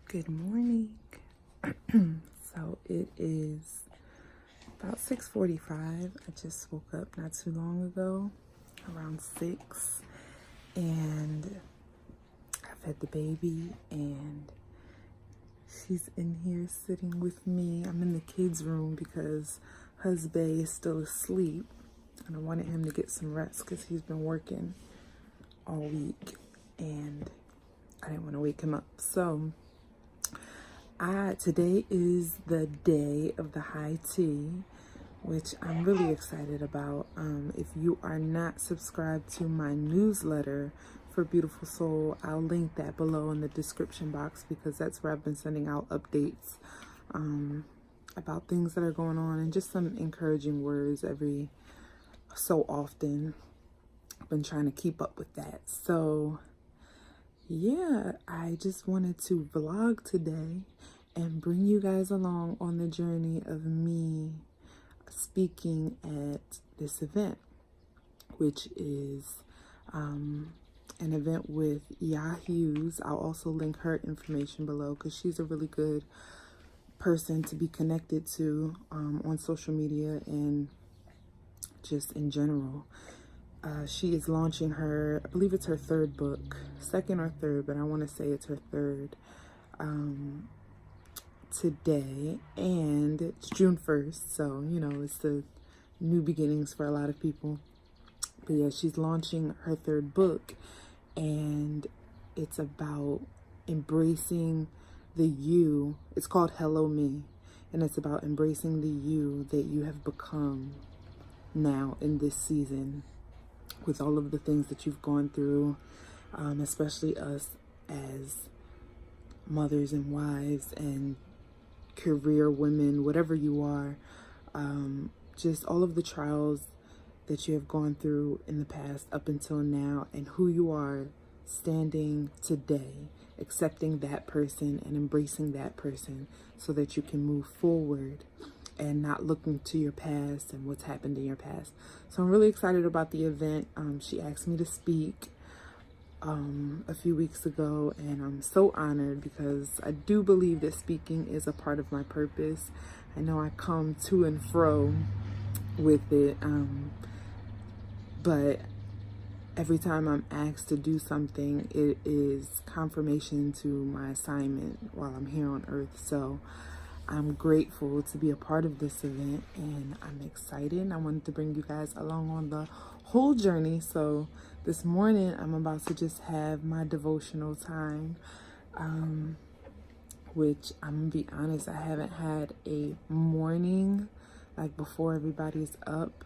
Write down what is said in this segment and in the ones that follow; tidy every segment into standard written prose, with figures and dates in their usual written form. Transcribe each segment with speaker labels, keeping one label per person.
Speaker 1: Good morning. So it is about 6:45. I just woke up not too long ago, around 6, and I fed the baby and she's in here sitting with me. I'm in the kids' room because husband is still asleep and I wanted him to get some rest because he's been working all week and I didn't want to wake him up. So today is the day of the high tea, which I'm really excited about. If you are not subscribed to my newsletter for Beautiful Soul, I'll link that below in the description box because that's where I've been sending out updates about things that are going on and just some encouraging words every so often. I've been trying to keep up with that. So yeah, I just wanted to vlog today and bring you guys along on the journey of me speaking at this event, which is an event with Hughes. I'll also link her information below because she's a really good person to be connected to on social media and just in general. She is launching her, I believe it's her third book, second or third, but I want to say it's her third, today, and it's June 1st, so, you know, it's the new beginnings for a lot of people. But yeah, she's launching her third book, and it's about embracing the you. It's called Hello Me, and it's about embracing the you that you have become now in this season, with all of the things that you've gone through, especially us as mothers and wives and career women, whatever you are, just all of the trials that you have gone through in the past up until now, and who you are standing today, accepting that person and embracing that person so that you can move forward and not looking to your past and what's happened in your past. So I'm really excited about the event. She asked me to speak a few weeks ago, and I'm so honored because I do believe that speaking is a part of my purpose. I know I come to and fro with it, but every time I'm asked to do something, it is confirmation to my assignment while I'm here on earth. So I'm grateful to be a part of this event, and I'm excited. I wanted to bring you guys along on the whole journey. So this morning, I'm about to just have my devotional time, which I'm gonna be honest, I haven't had a morning, like before everybody's up,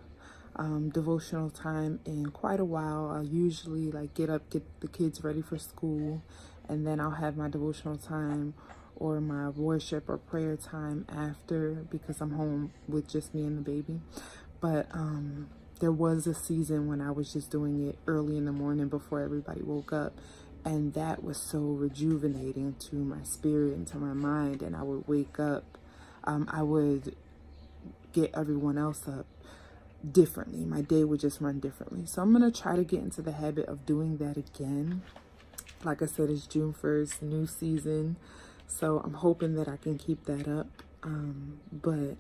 Speaker 1: devotional time in quite a while. I'll usually like get up, get the kids ready for school, and then I'll have my devotional time or my worship or prayer time after, because I'm home with just me and the baby. But there was a season when I was just doing it early in the morning before everybody woke up, and that was so rejuvenating to my spirit and to my mind. And I would wake up, I would get everyone else up differently. My day would just run differently. So I'm gonna try to get into the habit of doing that again. Like I said, it's June 1st, new season. So I'm hoping that I can keep that up. But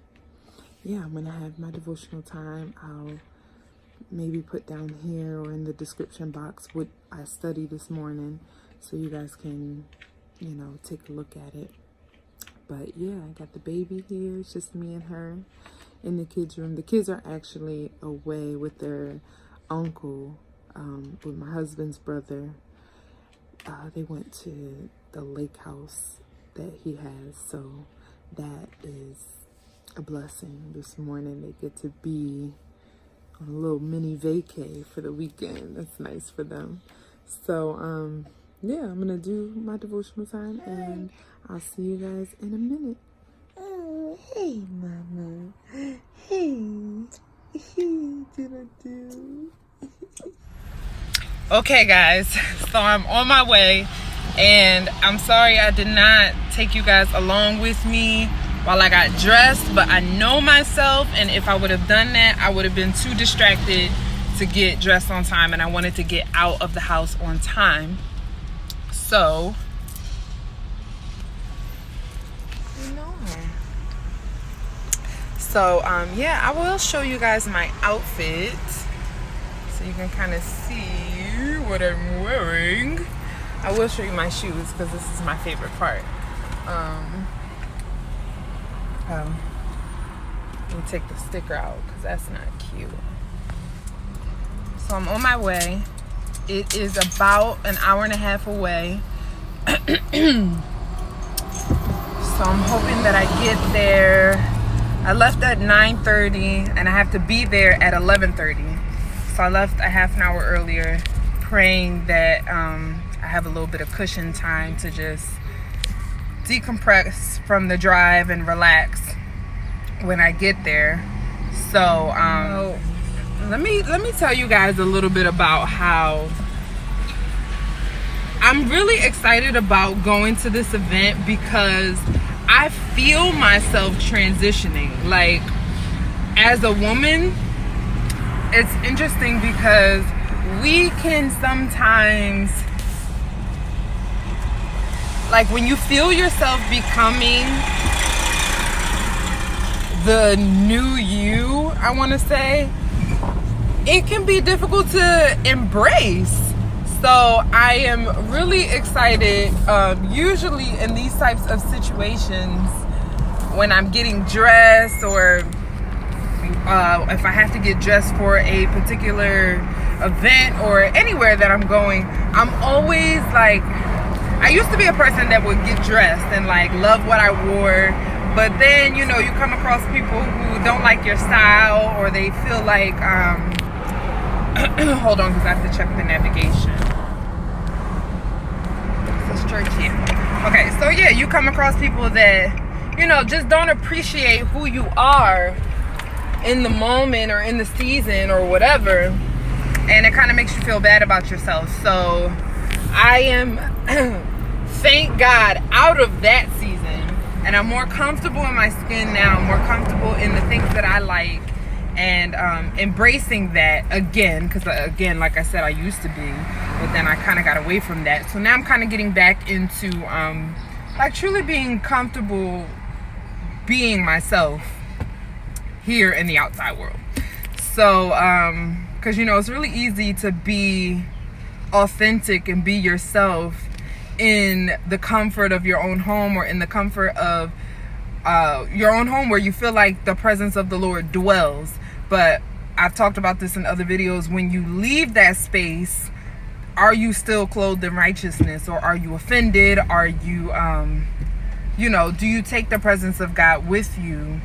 Speaker 1: yeah, I'm gonna have my devotional time. I'll maybe put down here or in the description box what I studied this morning so you guys can, you know, take a look at it. But yeah, I got the baby here. It's just me and her in the kids' room. The kids are actually away with their uncle, with my husband's brother. They went to the lake house that he has, so that is a blessing. This morning they get to be on a little mini vacay for the weekend. That's nice for them. So yeah, I'm gonna do my devotional time and I'll see you guys in a minute. Oh, hey mama. Hey, did I do? Okay guys, so I'm on my way, and I'm sorry I did not take you guys along with me while I got dressed, but I know myself, and if I would have done that, I would have been too distracted to get dressed on time, and I wanted to get out of the house on time. So So yeah, I will show you guys my outfit so you can kind of see what I'm wearing. I will show you my shoes because this is my favorite part. Let me take the sticker out because that's not cute. So I'm on my way. It is about an hour and a half away. So I'm hoping that I get there. I left at 9:30 and I have to be there at 11:30. So I left a half an hour earlier, praying that I have a little bit of cushion time to just decompress from the drive and relax when I get there. So let me tell you guys a little bit about how I'm really excited about going to this event, because I feel myself transitioning. Like, as a woman, it's interesting because we can sometimes, like, when you feel yourself becoming the new you, I want to say, it can be difficult to embrace. So I am really excited. Usually in these types of situations, when I'm getting dressed, or if I have to get dressed for a particular event or anywhere that I'm going, I'm always like, I used to be a person that would get dressed and like love what I wore, but then, you know, you come across people who don't like your style, or they feel like hold on, because I have to check the navigation. This is church here. Okay, so yeah, you come across people that, you know, just don't appreciate who you are in the moment or in the season or whatever, and it kind of makes you feel bad about yourself. So I am thank God out of that season, and I'm more comfortable in my skin now. I'm more comfortable in the things that I like, and embracing that again, because again, like I said, I used to be, but then I kind of got away from that. So now I'm kind of getting back into like truly being comfortable being myself here in the outside world. So because, you know, it's really easy to be authentic and be yourself in the comfort of your own home, or in the comfort of your own home where you feel like the presence of the Lord dwells. But I've talked about this in other videos. When you leave that space, are you still clothed in righteousness, or are you offended? Are you you know, do you take the presence of God with you?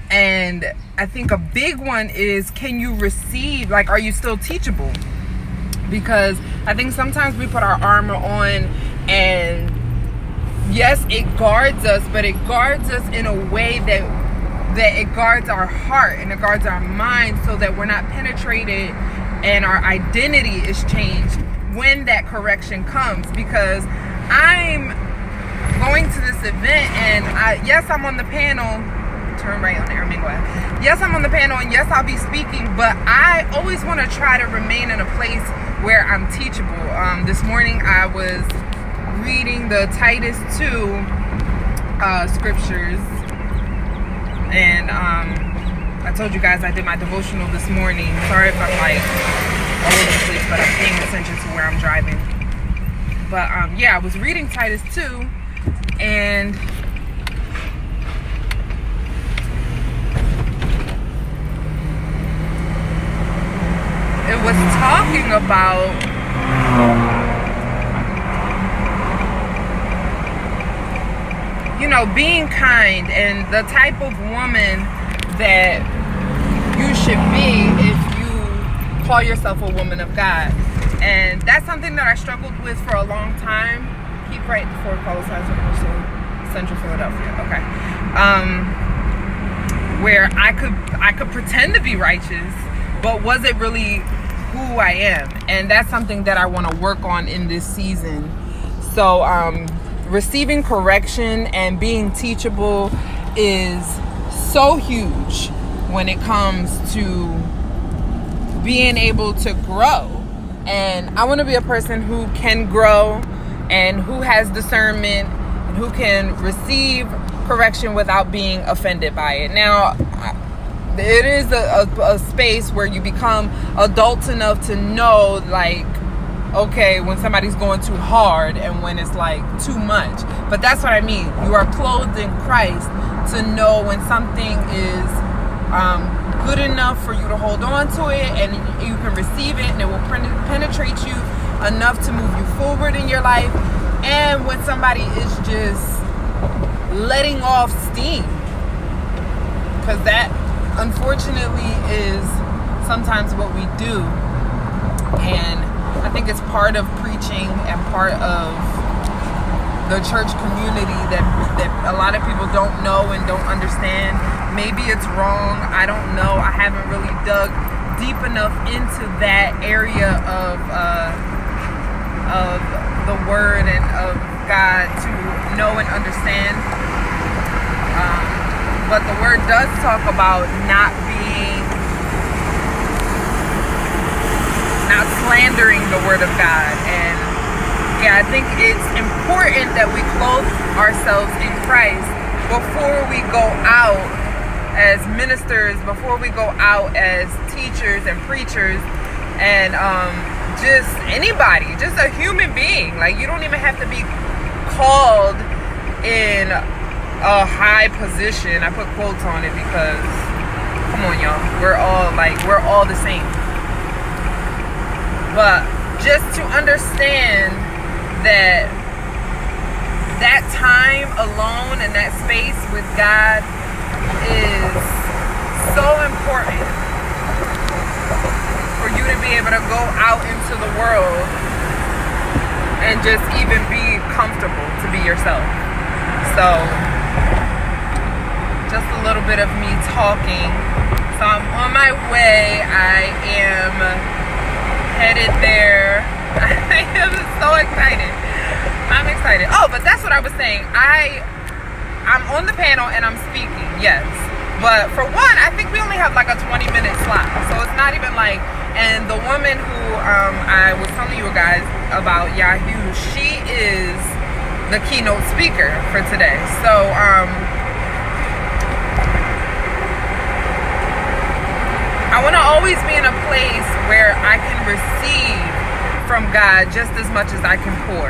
Speaker 1: And I think a big one is, can you receive, like, are you still teachable? Because I think sometimes we put our armor on, and yes, it guards us, but it guards us in a way that it guards our heart and it guards our mind, so that we're not penetrated and our identity is changed when that correction comes. Because I'm going to this event, and yes, I'm on the panel. Turn right on there, yes, I'm on the panel, and yes, I'll be speaking, but I always want to try to remain in a place where I'm teachable. This morning I was reading the Titus 2 scriptures, and I told you guys I did my devotional this morning. Sorry if I'm like all over the place, but I'm paying attention to where I'm driving. But yeah, I was reading Titus 2, and it was talking about you know, being kind, and the type of woman that you should be if you call yourself a woman of God. And that's something that I struggled with for a long time. Keep right before Call Signs of Central Philadelphia. Okay. Where I could pretend to be righteous, but was it really who I am? And that's something that I want to work on in this season. So receiving correction and being teachable is so huge when it comes to being able to grow. And I want to be a person who can grow and who has discernment who can receive correction without being offended by it. Now, it is a space where you become adult enough to know, like, okay, when somebody's going too hard and when it's like too much. But that's what I mean. You are clothed in Christ to know when something is good enough for you to hold on to it, and you can receive it, and it will penetrate you enough to move you forward in your life. And when somebody is just letting off steam, because that unfortunately is sometimes what we do. And I think it's part of preaching and part of the church community that a lot of people don't know and don't understand. Maybe it's wrong, I don't know. I haven't really dug deep enough into that area of the word and of God to know and understand. But the word does talk about not slandering the word of God. And yeah, I think it's important that we clothe ourselves in Christ before we go out as ministers, before we go out as teachers and preachers, and just anybody, just a human being. Like, you don't even have to be called in a high position. I put quotes on it because, come on, y'all, we're all the same. But just to understand that time alone and that space with God is so important for you to be able to go out into the world and just even be comfortable to be yourself. So, just a little bit of me talking. So I'm on my way. I am headed there. I am so excited. I'm excited. Oh, but that's what I was saying. I'm on the panel and I'm speaking, yes. But for one, I think we only have like a 20-minute slot. So it's not even like, and the woman who I was telling you guys about, Yahoo, she is the keynote speaker for today. So I want to always be in a place where I can receive from God just as much as I can pour.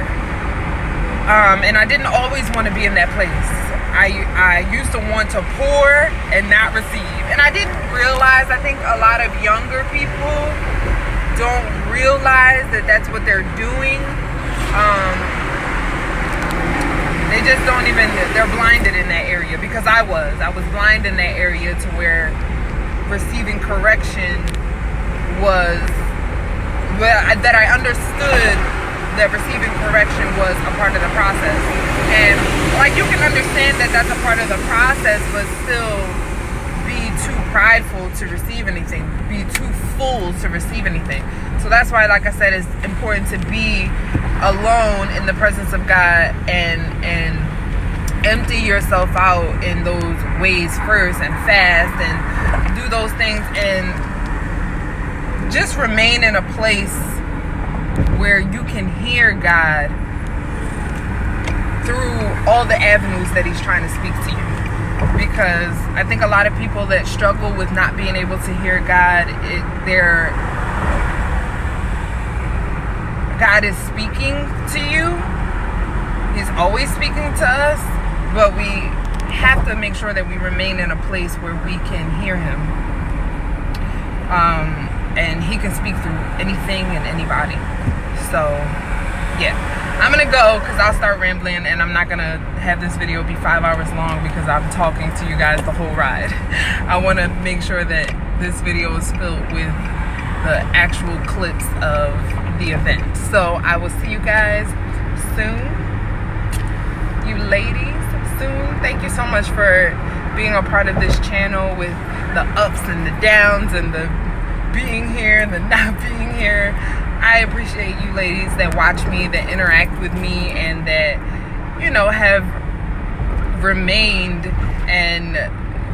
Speaker 1: And I didn't always want to be in that place. I used to want to pour and not receive. And I didn't realize, I think a lot of younger people don't realize that that's what they're doing. They just don't even, they're blinded in that area, because I was blind in that area to where receiving correction was, that I understood that receiving correction was a part of the process. And like, you can understand that that's a part of the process, but still be too prideful to receive anything, be too full to receive anything. So that's why, like I said, it's important to be alone in the presence of God and empty yourself out in those ways first, and fast and do those things, and just remain in a place where you can hear God through all the avenues that He's trying to speak to you. Because I think a lot of people that struggle with not being able to hear God, God is speaking to you. He's always speaking to us, but we have to make sure that we remain in a place where we can hear Him. And He can speak through anything and anybody. So, yeah. I'm going to go because I'll start rambling, and I'm not going to have this video be 5 hours long because I'm talking to you guys the whole ride. I want to make sure that this video is filled with the actual clips of the event. So I will see you guys soon. You ladies, soon. Thank you so much for being a part of this channel, with the ups and the downs and the being here and the not being here. I appreciate you ladies that watch me, that interact with me, and that, you know, have remained and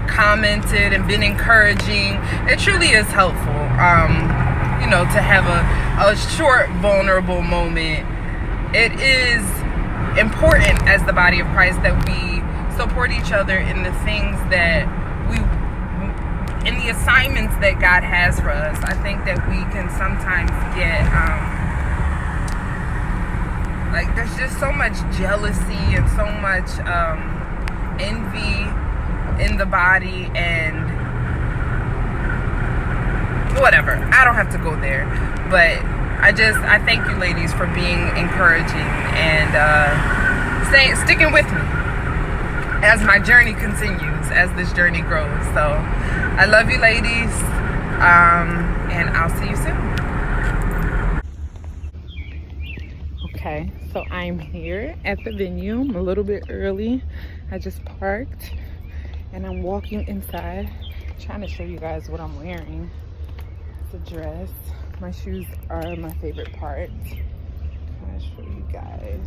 Speaker 1: commented and been encouraging. It truly is helpful, you know, to have a short vulnerable moment. It is important as the body of Christ that we support each other in the things that in the assignments that God has for us. I think that we can sometimes get like there's just so much jealousy and so much envy in the body and whatever. I don't have to go there, but I thank you ladies for being encouraging and sticking with me as my journey continues, as this journey grows. So I love you ladies, and I'll see you soon. Okay, so I'm here at the venue. I'm a little bit early. I just parked and I'm walking inside, trying to show you guys what I'm wearing. It's a dress. My shoes are my favorite part. I'll show you guys.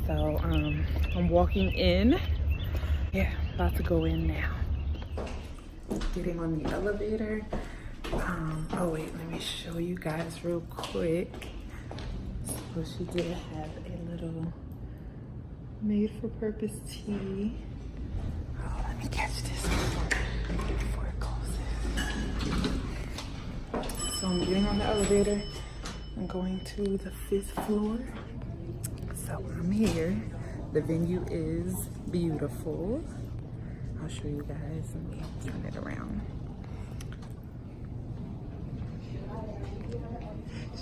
Speaker 1: So I'm walking in. Yeah, about to go in now. Getting on the elevator. Oh wait, let me show you guys real quick. So she did have a little made for purpose tee. Oh, let me catch this before it closes. So I'm getting on the elevator. I'm going to the 5th floor. So I'm here. The venue is beautiful. I'll show you guys. Let me turn it around.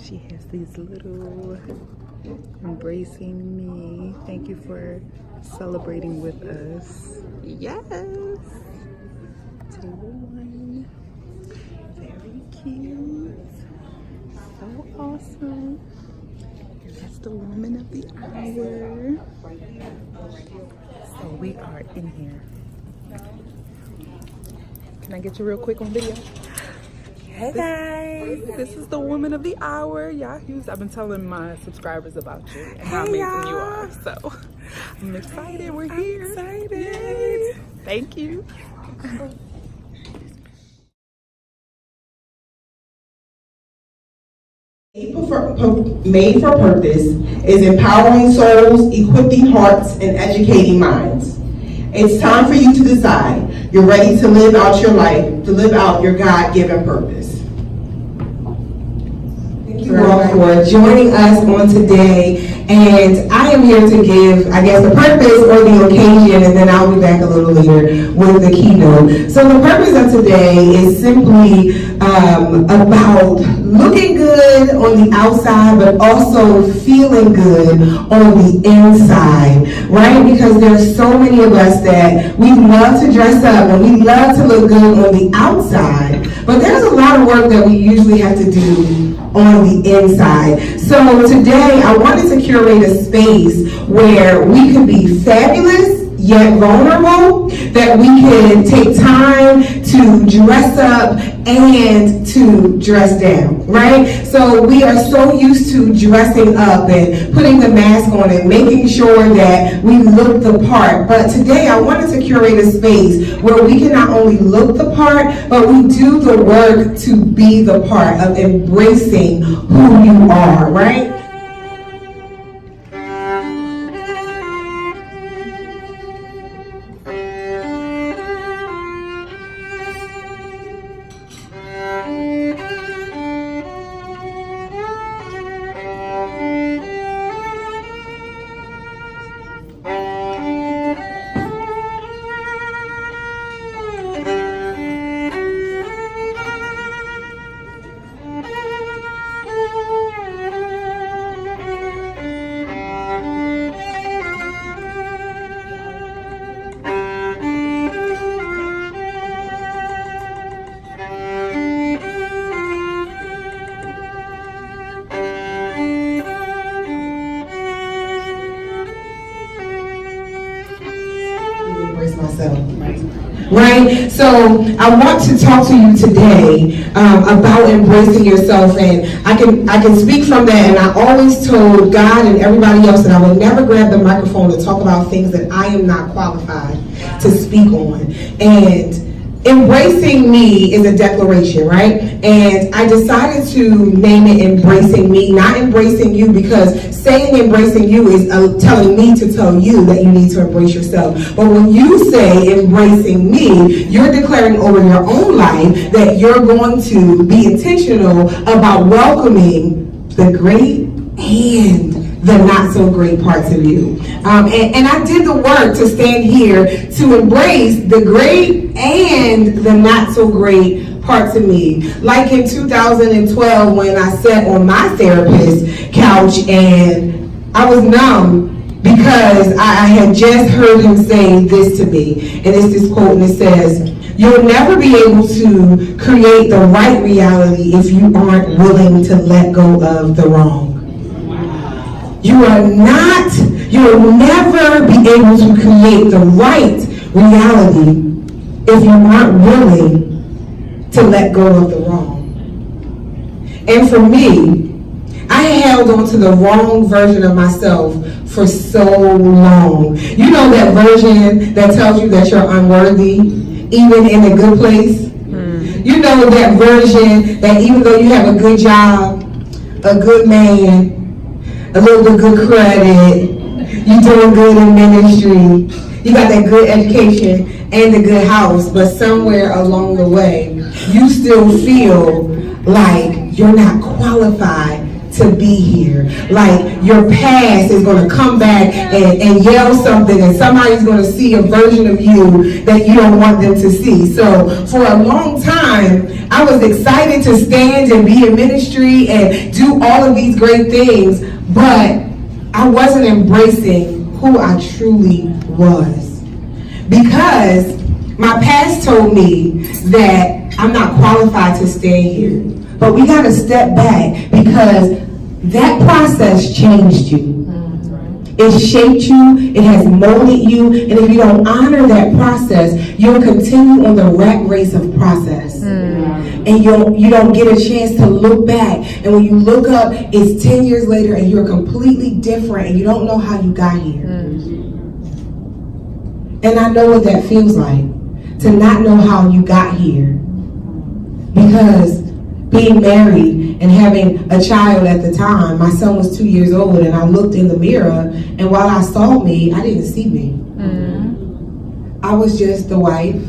Speaker 1: She has these little embracing me. Thank you for celebrating with us. Yes. Table 1. Very cute. So awesome. That's the woman of the hour. So we are in here. Can I get you real quick on video? Hey guys, this is the woman of the hour, Yahoos. I've been telling my subscribers about you and how amazing you are. So I'm excited. We're here. Excited. Yay. Thank you.
Speaker 2: Made for purpose is empowering souls, equipping hearts, and educating minds. It's time for you to decide. You're ready to live out your life, to live out your God-given purpose. Thank you all for joining us on today. And I am here to give, I guess, the purpose or the occasion, and then I'll be back a little later with the keynote. So the purpose of today is simply about looking good on the outside, but also feeling good on the inside, right? Because there's so many of us that we love to dress up and we love to look good on the outside, but there's a lot of work that we usually have to do on the inside. So today I wanted to curate a space where we could be fabulous yet vulnerable, that we can take time to dress up and to dress down, right? So we are so used to dressing up and putting the mask on and making sure that we look the part. But today I wanted to curate a space where we can not only look the part, but we do the work to be the part of embracing who you are, right? Right? So I want to talk to you today about embracing yourself, and I can speak from that. And I always told God and everybody else that I would never grab the microphone to talk about things that I am not qualified to speak on. And embracing me is a declaration, right? And I decided to name it Embracing Me, not Embracing You, because saying embracing you is telling me to tell you that you need to embrace yourself. But when you say embracing me, you're declaring over your own life that you're going to be intentional about welcoming the great and the not so great parts of you. And I did the work to stand here to embrace the great and the not so great parts of me. Like in 2012 when I sat on my therapist's couch and I was numb because I had just heard him say this to me. And it's this quote, and it says, "You'll never be able to create the right reality if you aren't willing to let go of the wrong." You will never be able to create the right reality if you aren't willing to let go of the wrong. And for me, I held on to the wrong version of myself for so long. You know that version that tells you that you're unworthy, even in a good place? You know that version that even though you have a good job, a good man, a little bit of good credit, you doing good in ministry, you got that good education and a good house, but somewhere along the way, you still feel like you're not qualified to be here. Like your past is going to come back and yell something, and somebody's going to see a version of you that you don't want them to see. So for a long time, I was excited to stand and be in ministry and do all of these great things, but I wasn't embracing who I truly was. Because my past told me that I'm not qualified to stay here. But we got to step back because that process changed you. It shaped you, it has molded you, and if you don't honor that process, you'll continue on the rat race of process. And you don't get a chance to look back. And when you look up, it's 10 years later and you're completely different and you don't know how you got here. And I know what that feels like, to not know how you got here. Because being married and having a child at the time, my son was 2 years old, and I looked in the mirror, and while I saw me, I didn't see me. I was just the wife,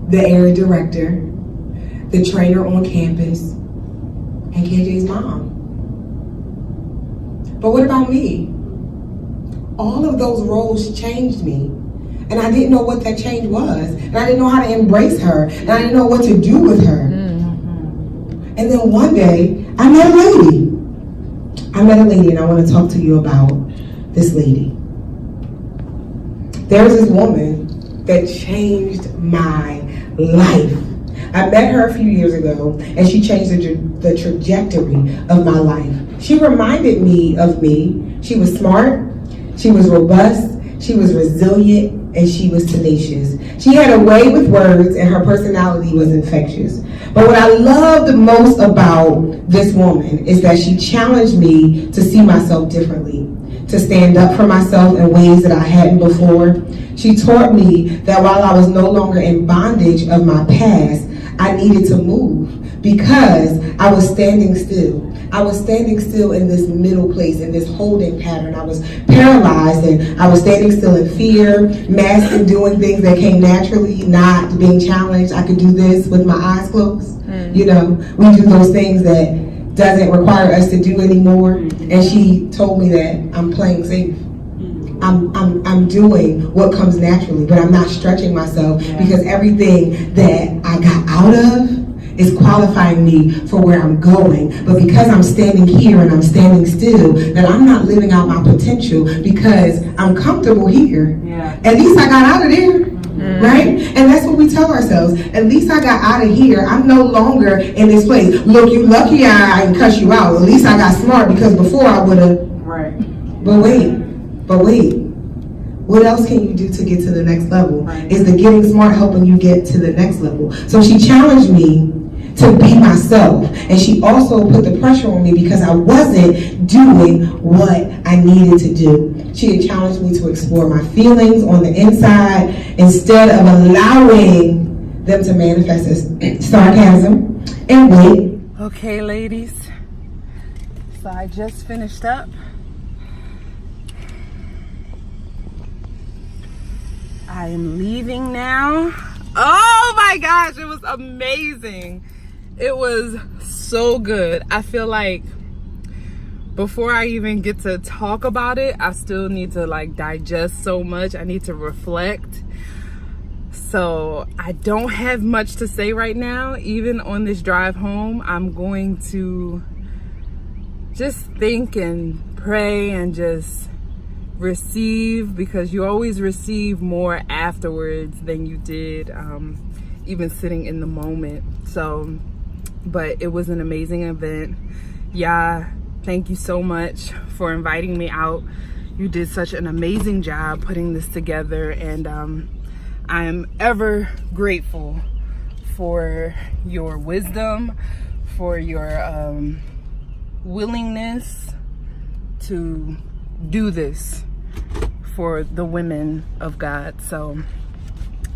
Speaker 2: the area director, the trainer on campus, and KJ's mom. But what about me? All of those roles changed me. And I didn't know what that change was. And I didn't know how to embrace her. And I didn't know what to do with her. And then one day, I met a lady. And I want to talk to you about this lady. There's this woman that changed my life. I met her a few years ago, and she changed the trajectory of my life. She reminded me of me. She was smart, she was robust, she was resilient, and she was tenacious. She had a way with words, and her personality was infectious. But what I loved most about this woman is that she challenged me to see myself differently, to stand up for myself in ways that I hadn't before. She taught me that while I was no longer in bondage of my past, I needed to move because I was standing still. I was standing still in this middle place, in this holding pattern. I was paralyzed, and I was standing still in fear, masked and doing things that came naturally, not being challenged. I could do this with my eyes closed. You know, we do those things that doesn't require us to do anymore. And she told me that I'm playing safe. I'm doing what comes naturally, but I'm not stretching myself because everything that I got out of is qualifying me for where I'm going. But because I'm standing here and I'm standing still, that I'm not living out my potential because I'm comfortable here. At least I got out of there. Right? And that's what we tell ourselves. At least I got out of here. I'm no longer in this place. Look, you lucky I didn't cuss you out. At least I got smart, because before I would have. Right. But wait. What else can you do to get to the next level? Right. Is the getting smart helping you get to the next level? So she challenged me to be myself. And she also put the pressure on me because I wasn't doing what I needed to do. She had challenged me to explore my feelings on the inside instead of allowing them to manifest as sarcasm and wit.
Speaker 1: Okay, ladies. So I just finished up. I am leaving now. Oh my gosh, it was amazing. It was so good. I feel like before I even get to talk about it, I still need to like digest so much. I need to reflect. So I don't have much to say right now. Even on this drive home, I'm going to just think and pray and just receive, because you always receive more afterwards than you did even sitting in the moment. So, but it was an amazing event. Yeah, thank you so much for inviting me out. You did such an amazing job putting this together, and I am ever grateful for your wisdom, for your willingness to do this for the women of God. So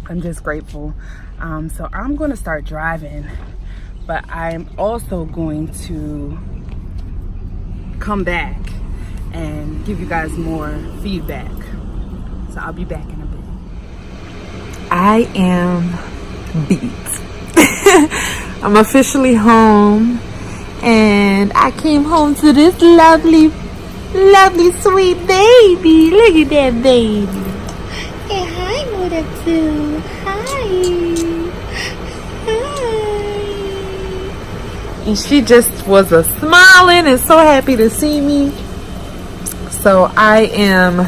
Speaker 1: I'm just grateful. So I'm going to start driving, but I'm also going to come back and give you guys more feedback. So I'll be back in a bit. I am beat. I'm officially home, and I came home to this lovely sweet baby. Look at that baby. Hey, hi, Mother too. Hi. And she just was smiling and so happy to see me. So I am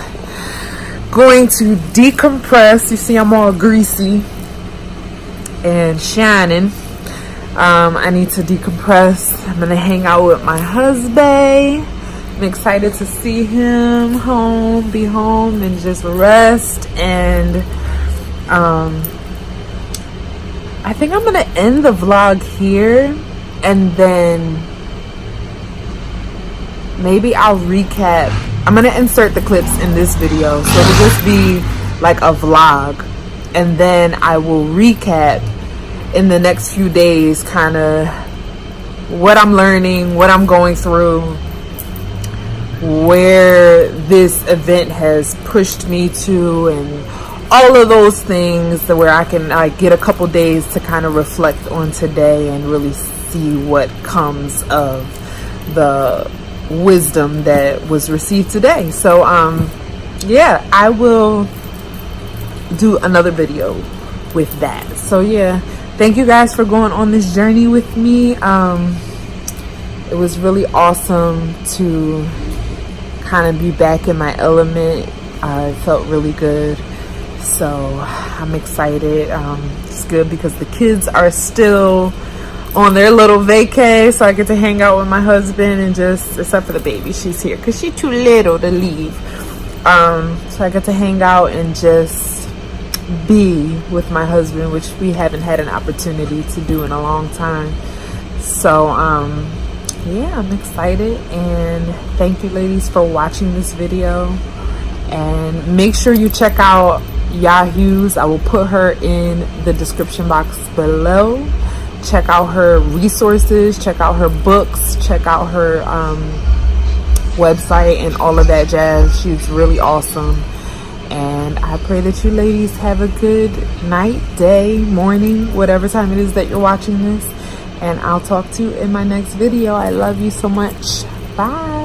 Speaker 1: going to decompress. You see, I'm all greasy and shining. I need to decompress. I'm gonna hang out with my husband. I'm excited to see him be home and just rest. And I think I'm gonna end the vlog here, and then maybe I'll recap. I'm gonna insert the clips in this video, so it'll just be like a vlog, and then I will recap in the next few days kind of what I'm learning, what I'm going through, where this event has pushed me to, and all of those things, where I can get a couple days to kind of reflect on today and really see what comes of the wisdom that was received today. So yeah, I will do another video with that. So yeah, thank you guys for going on this journey with me. It was really awesome to kind of be back in my element. I felt really good, so I'm excited. It's good because the kids are still on their little vacay, so I get to hang out with my husband, and just, except for the baby, she's here because she's too little to leave. So I get to hang out and just be with my husband, which we haven't had an opportunity to do in a long time. So yeah, I'm excited, and thank you ladies for watching this video. And make sure you check out Yahoo's. I will put her in the description box below. Check out her resources, check out her books, check out her website and all of that jazz. She's really awesome. And I pray that you ladies have a good night, day, morning, whatever time it is that you're watching this. And I'll talk to you in my next video. I love you so much. Bye.